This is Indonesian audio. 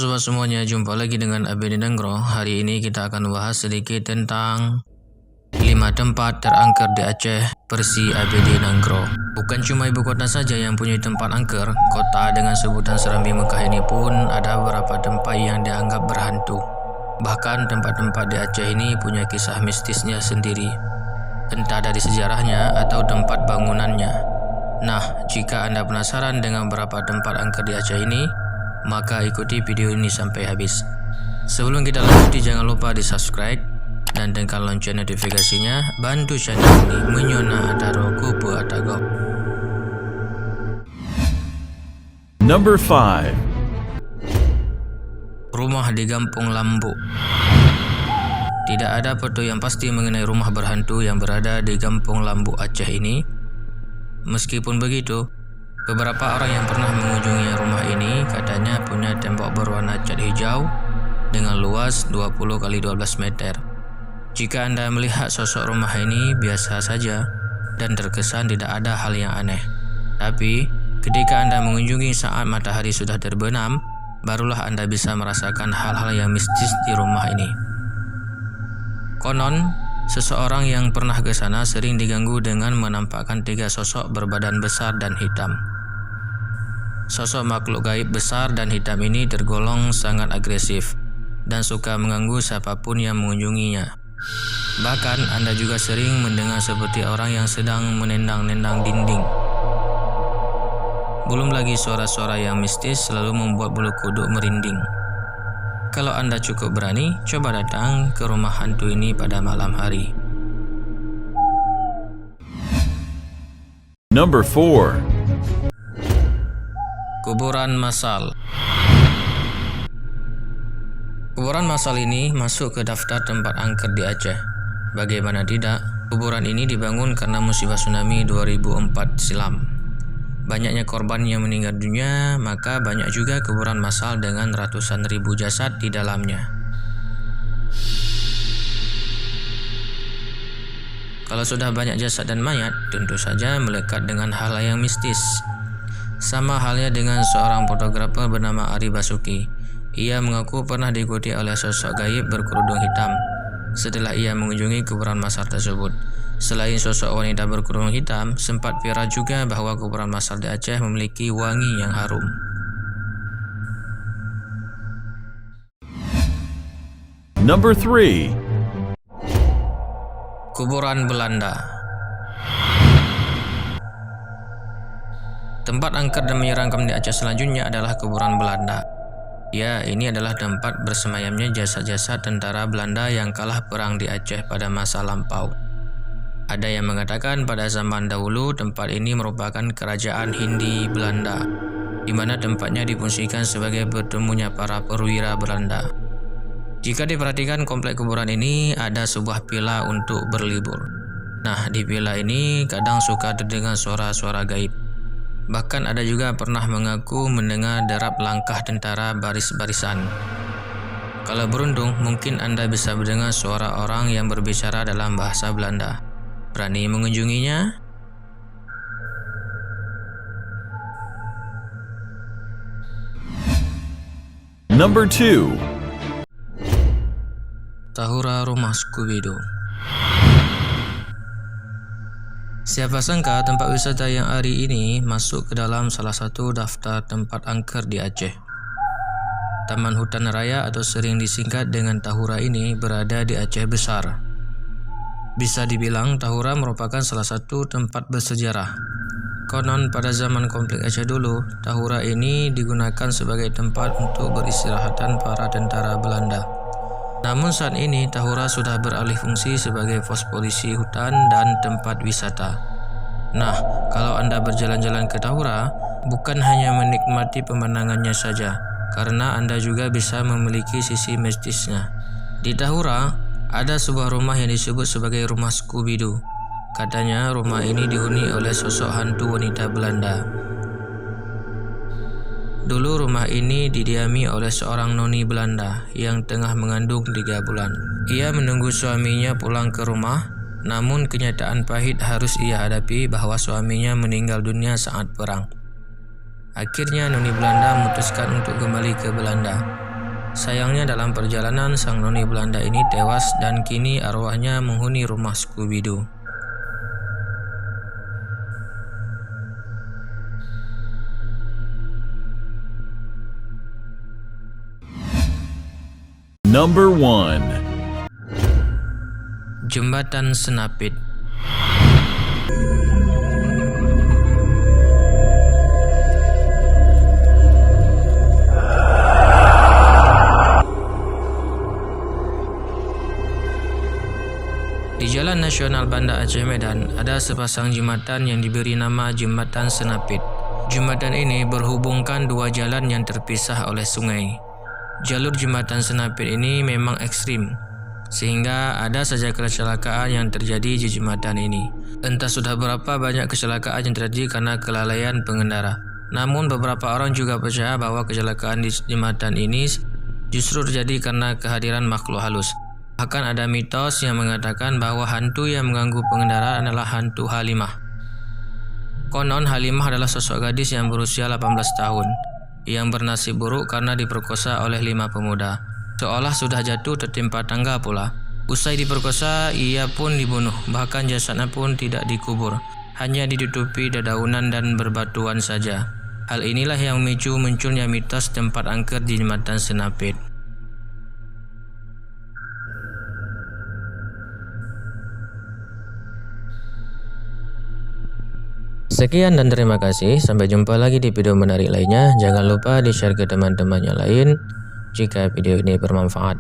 sobat semuanya, jumpa lagi dengan ABD Nanggro. Hari ini kita akan bahas sedikit tentang 5 tempat terangker di Aceh versi ABD Nanggro. Bukan cuma ibu kota saja yang punya tempat angker, kota dengan sebutan Serambi Mekah ini pun ada beberapa tempat yang dianggap berhantu. Bahkan tempat-tempat di Aceh ini punya kisah mistisnya sendiri, entah dari sejarahnya atau tempat bangunannya. Nah, jika Anda penasaran dengan beberapa tempat angker di Aceh ini, maka ikuti video ini sampai habis. Sebelum kita lanjut, jangan lupa di subscribe dan tekan lonceng notifikasinya. Bantu channel ini menyona adaro kupu atagok. Number 5. Rumah di Kampung Lambu. Tidak ada foto yang pasti mengenai rumah berhantu yang berada di Kampung Lambu Aceh ini. Meskipun begitu, beberapa orang yang pernah mengunjungi rumah ini katanya punya tembok berwarna cat hijau dengan luas 20 x 12 meter. Jika Anda melihat sosok rumah ini biasa saja dan terkesan tidak ada hal yang aneh. Tapi ketika Anda mengunjungi saat matahari sudah terbenam, barulah Anda bisa merasakan hal-hal yang mistis di rumah ini. Konon, seseorang yang pernah ke sana sering diganggu dengan menampakkan 3 sosok berbadan besar dan hitam. Sosok makhluk gaib besar dan hitam ini tergolong sangat agresif dan suka mengganggu siapapun yang mengunjunginya. Bahkan Anda juga sering mendengar seperti orang yang sedang menendang-nendang dinding. Belum lagi suara-suara yang mistis selalu membuat bulu kuduk merinding. Kalau Anda cukup berani, coba datang ke rumah hantu ini pada malam hari. Number 4. Kuburan massal. Kuburan massal ini masuk ke daftar tempat angker di Aceh. Bagaimana tidak, kuburan ini dibangun karena musibah tsunami 2004 silam. Banyaknya korban yang meninggal dunia, maka banyak juga kuburan massal dengan ratusan ribu jasad di dalamnya. Kalau sudah banyak jasad dan mayat, tentu saja melekat dengan hal yang mistis. Sama halnya dengan seorang fotografer bernama Ari Basuki. Ia mengaku pernah diikuti oleh sosok gaib berkerudung hitam setelah ia mengunjungi kuburan massal tersebut. Selain sosok wanita berkerudung hitam, sempat viral juga bahwa kuburan massal di Aceh memiliki wangi yang harum. Number 3. Kuburan Belanda. Tempat angker dan menyeramkan di Aceh selanjutnya adalah kuburan Belanda. Ya, ini adalah tempat bersemayamnya jasad-jasad tentara Belanda yang kalah perang di Aceh pada masa lampau. Ada yang mengatakan pada zaman dahulu tempat ini merupakan kerajaan Hindi Belanda, di mana tempatnya difungsikan sebagai bertemunya para perwira Belanda. Jika diperhatikan komplek kuburan ini ada sebuah villa untuk berlibur. Nah, di villa ini kadang suka terdengar suara-suara gaib. Bahkan ada juga pernah mengaku mendengar derap langkah tentara baris-barisan. Kalau beruntung, mungkin Anda bisa mendengar suara orang yang berbicara dalam bahasa Belanda. Berani mengunjunginya? Number 2. Tahura Rumah Scooby-Doo. Siapa sangka tempat wisata yang hari ini masuk ke dalam salah satu daftar tempat angker di Aceh. Taman Hutan Raya atau sering disingkat dengan Tahura ini berada di Aceh Besar. Bisa dibilang Tahura merupakan salah satu tempat bersejarah. Konon pada zaman konflik Aceh dulu, Tahura ini digunakan sebagai tempat untuk beristirahatan para tentara Belanda. Namun saat ini Tahura sudah beralih fungsi sebagai pos polisi hutan dan tempat wisata. Nah, kalau Anda berjalan-jalan ke Tahura, bukan hanya menikmati pemandangannya saja, karena Anda juga bisa memiliki sisi mistisnya. Di Tahura ada sebuah rumah yang disebut sebagai rumah Scooby-Doo. Katanya rumah ini dihuni oleh sosok hantu wanita Belanda. Dulu rumah ini didiami oleh seorang noni Belanda yang tengah mengandung 3 bulan. Ia menunggu suaminya pulang ke rumah, namun kenyataan pahit harus ia hadapi bahwa suaminya meninggal dunia saat perang. Akhirnya noni Belanda memutuskan untuk kembali ke Belanda. Sayangnya dalam perjalanan sang noni Belanda ini tewas dan kini arwahnya menghuni rumah Scooby-Doo. Number 1. Jembatan Senapit. Di Jalan Nasional Banda Aceh Medan ada sepasang jembatan yang diberi nama Jembatan Senapit. Jembatan ini berhubungkan dua jalan yang terpisah oleh sungai. Jalur Jembatan Senapit ini memang ekstrim, sehingga ada saja kecelakaan yang terjadi di jembatan ini. Entah sudah berapa banyak kecelakaan yang terjadi karena kelalaian pengendara. Namun beberapa orang juga percaya bahwa kecelakaan di jembatan ini justru terjadi karena kehadiran makhluk halus. Bahkan ada mitos yang mengatakan bahwa hantu yang mengganggu pengendara adalah hantu Halimah. Konon Halimah adalah sosok gadis yang berusia 18 tahun yang bernasib buruk karena diperkosa oleh 5 pemuda. Seolah sudah jatuh tertimpa tangga pula. Usai diperkosa, ia pun dibunuh. Bahkan jasadnya pun tidak dikubur, hanya ditutupi dedaunan dan berbatuan saja. Hal inilah yang memicu munculnya mitos tempat angker di Jembatan Senapit. Sekian dan terima kasih. Sampai jumpa lagi di video menarik lainnya. Jangan lupa di-share ke teman-teman yang lain jika video ini bermanfaat.